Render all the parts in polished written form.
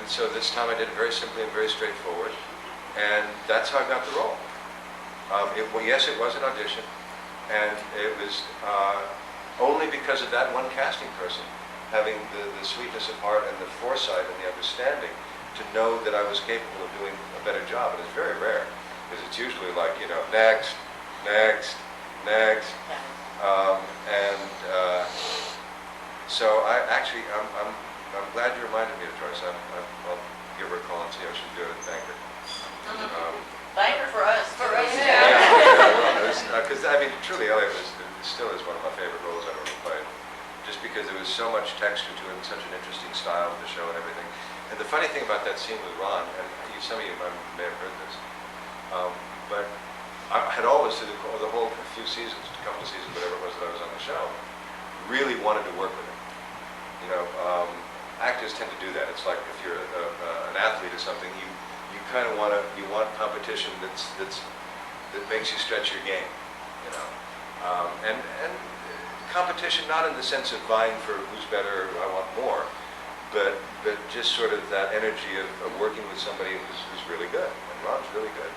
so this time I did it very simply and very straightforward, and that's how I got the role. Well, yes, it was an audition, and it was only because of that one casting person having the sweetness of heart and the foresight and the understanding to know that I was capable of doing a better job. And it's very rare, because it's usually like, you know, next, next, next. So I'm glad you reminded me of Joyce. I'll give her a call and see how she's doing and thank her. Thank her for us. For us, Yeah, because I mean, truly, Elliot still is one of my favorite roles I've ever played, just because there was so much texture to it and such an interesting style of the show and everything. And the funny thing about that scene with Ron, and some of you may have heard this, but I had always, through the whole few seasons, a couple of seasons, whatever it was that I was on the show, really wanted to work with him. You know, actors tend to do that. It's like if you're an athlete or something, you kind of want competition that makes you stretch your game. You know, and competition not in the sense of vying for who's better or I want more, but just sort of that energy of working with somebody who's really good. And Ron's really good.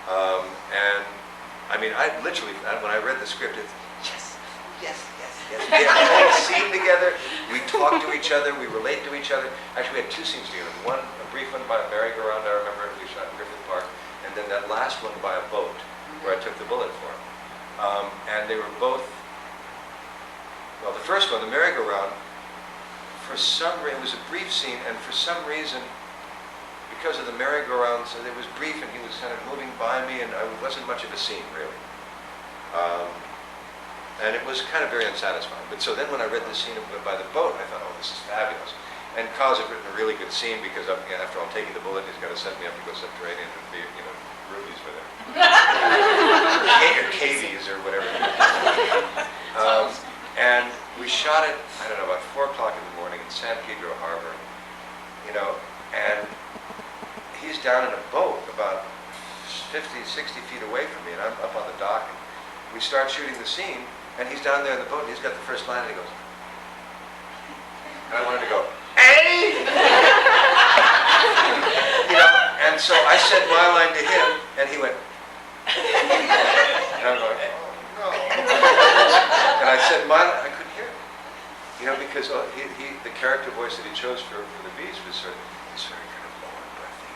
And I mean, I literally, when I read the script, it's yes. We had the whole scene together. We talk to each other. We relate to each other. Actually, we had two scenes together. One, a brief one by a merry-go-round, I remember, we shot in Griffith Park, and then that last one by a boat, where I took the bullet for him. And they were both, well, the first one, the merry-go-round, for some reason, it was a brief scene, and for some reason, because of the merry-go-round, so it was brief, and he was kind of moving by me, and it wasn't much of a scene, really. And it was kind of very unsatisfying. But so then when I read the scene by the boat, I thought, oh, this is fabulous. And Kyle's had written a really good scene, because after all, taking the bullet, he's got to send me up to go subterranean and be, you know, rubies with him. Or cavies or whatever. And we shot it, I don't know, about 4 o'clock in the morning in San Pedro Harbor, you know, and he's down in a boat about 50, 60 feet away from me, and I'm up on the dock, and we start shooting the scene, and he's down there in the boat, and he's got the first line, and he goes, and I wanted to go, hey! You know, and so I said my line to him, and he went, and I'm going, oh, no. And I said my line, I couldn't hear him, you know, because the character voice that he chose for the Beast was sort of, it's very kind of low and breathy.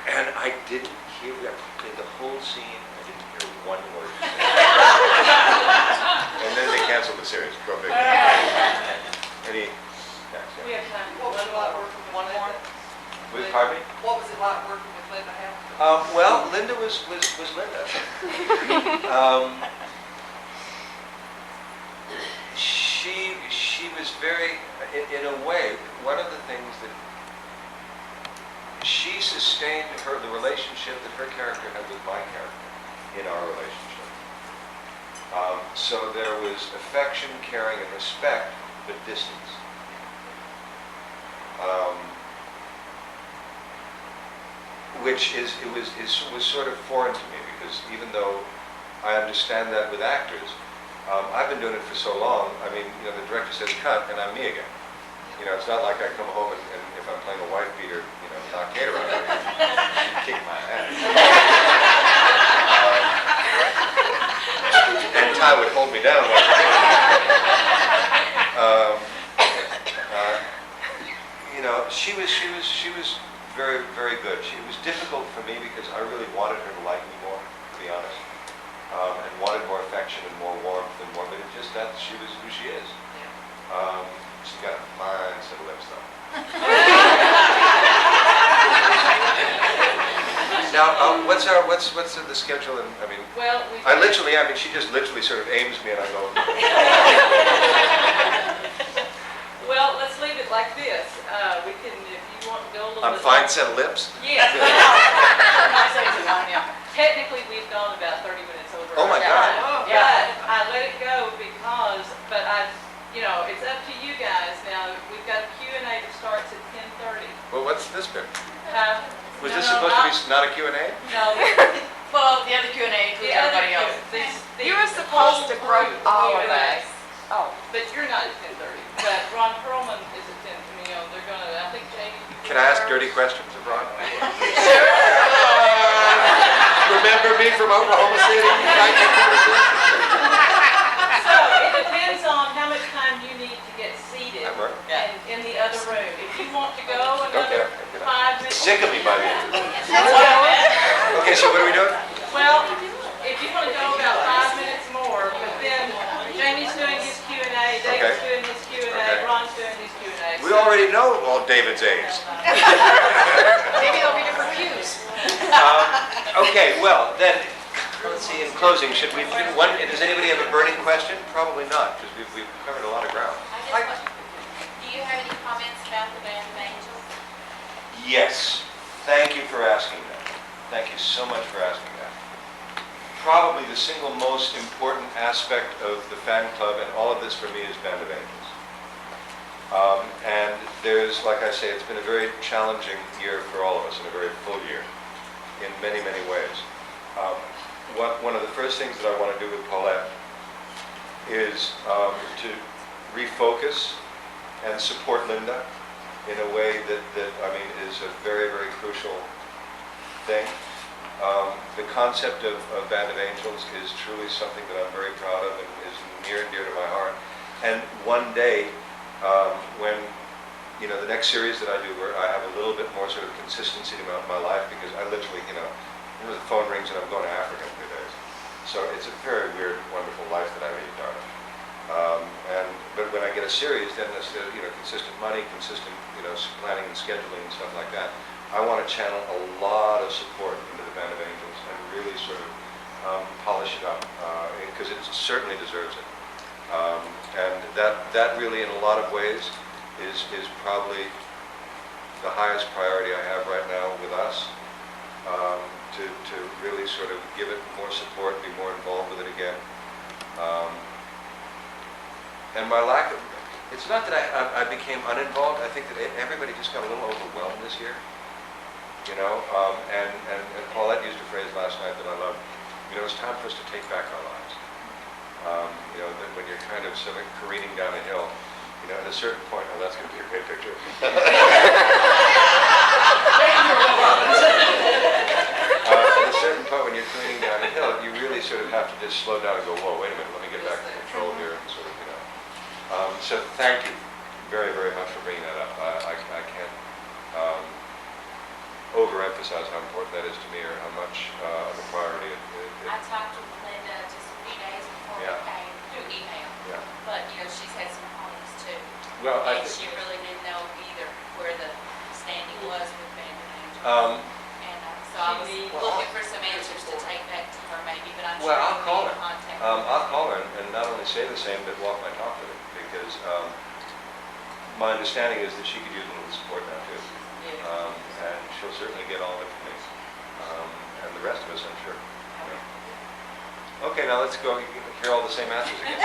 And I didn't hear, we played the whole scene, I didn't hear one word. And then they canceled the series. Go big. Any? Next, We yeah. have time. What was it like working with One more. Pardon me? What was it like working with Linda Hamilton? Well, Linda was Linda. She was very, in a way, one of the things that she sustained the relationship that her character had with my character in our relationship. So there was affection, caring, and respect, but distance. Which was sort of foreign to me, because even though I understand that with actors, I've been doing it for so long. I mean, you know, the director says cut, and I'm me again. You know, it's not like I come home and if I'm playing a wife beater, you know, knock Kate around, kick my ass. And Ty would hold me down. You know, she was very, very good. It was difficult for me because I really wanted her to like me more, to be honest, and wanted more affection and more warmth and more. But it just that she was who she is. She's got a fine set of lips, though. Now, what's the schedule? And I mean, Well, she just literally sort of aims me, and I go. Well, let's leave it like this. We can, if you want to go a little On bit. fine set of lips. Yes. Technically, we've gone about 30 minutes over. Oh my our God. time. But I let it go because, you know, it's up to you guys. Now, we've got a Q&A that starts at 10:30. Well, what's this been? Was No, this no, supposed to be not a Q&A? No. Well, the other Q&A includes everybody else. The You were supposed to group all of Q&A. us. Oh. but you're not at 10:30. But Ron Perlman is at 10, you know, they're gonna, I think Jamie. Can I ask dirty questions of Ron? Sure. Remember me from Oklahoma City? 1946? So it depends on how much time you need to get seated That work? in the other room. If you want to go Okay. another 5 minutes. Sick of me by the end. Well, Okay, so what are we doing? well, if you want to go about 5 minutes more, but then Jamie's doing his Q&A, David's Okay. doing his Q&A, Okay. Ron's doing his Q&A. We already know all David's A's. Maybe there'll be different views. Okay, well, then, let's see, in closing, should we, does anybody have a burning question? Probably not, because we've covered a lot of ground. I just want, do you have any comments about the Band of Angels? Yes, thank you for asking that. Thank you so much for asking that. Probably the single most important aspect of the fan club, and all of this for me, is Band of Angels. And there's, like I say, it's been a very challenging year for all of us, and a very full year, in many, many ways. One of the first things that I want to do with Paulette is to refocus and support Linda in a way that I mean, is a very, very crucial thing. The concept of Band of Angels is truly something that I'm very proud of and is near and dear to my heart. And one day, when, you know, the next series that I do, where I have a little bit more sort of consistency to my life, because I literally, you know, the phone rings and I'm going to Africa in 2 days. So it's a very weird, wonderful life that I lead, darling. But when I get a series, then there's, you know, consistent money, consistent, you know, planning and scheduling and stuff like that. I want to channel a lot of support into the Band of Angels and really sort of polish it up, because it certainly deserves it. And that really, in a lot of ways, is probably the highest priority I have right now with us, to really sort of give it more support, be more involved with it again. And my lack of, it's not that I became uninvolved, I think that everybody just got a little overwhelmed this year, you know, and Paulette used a phrase last night that I love, you know, it's time for us to take back our lives. You know, that when you're kind of sort of careening down a hill, you know, at a certain point, oh, that's going to be a great picture. At a certain point when you're careening down a hill, you really sort of have to just slow down and go, whoa, wait a minute, let me get back to control here, and sort of, you know. So thank you very, very much for bringing that up. I can't overemphasize how important that is to me, or how much of a priority it I talked with Linda just a few days before we Yeah. came through email, Yeah. but, you know, she's had some homes too. Well, And she really didn't know either where the standing was with Band of Angels. And so I was She needs- looking for some answers to take back to her maybe, but I'm sure Well, I'll you'll call be in her. contact. I'll call her and not only say the same, but walk my talk with her, because my understanding is that she could use a little support now too. Yeah. And she'll certainly get all of it from me, and the rest of us, I'm sure. Yeah. Okay, now let's go hear all the same answers again.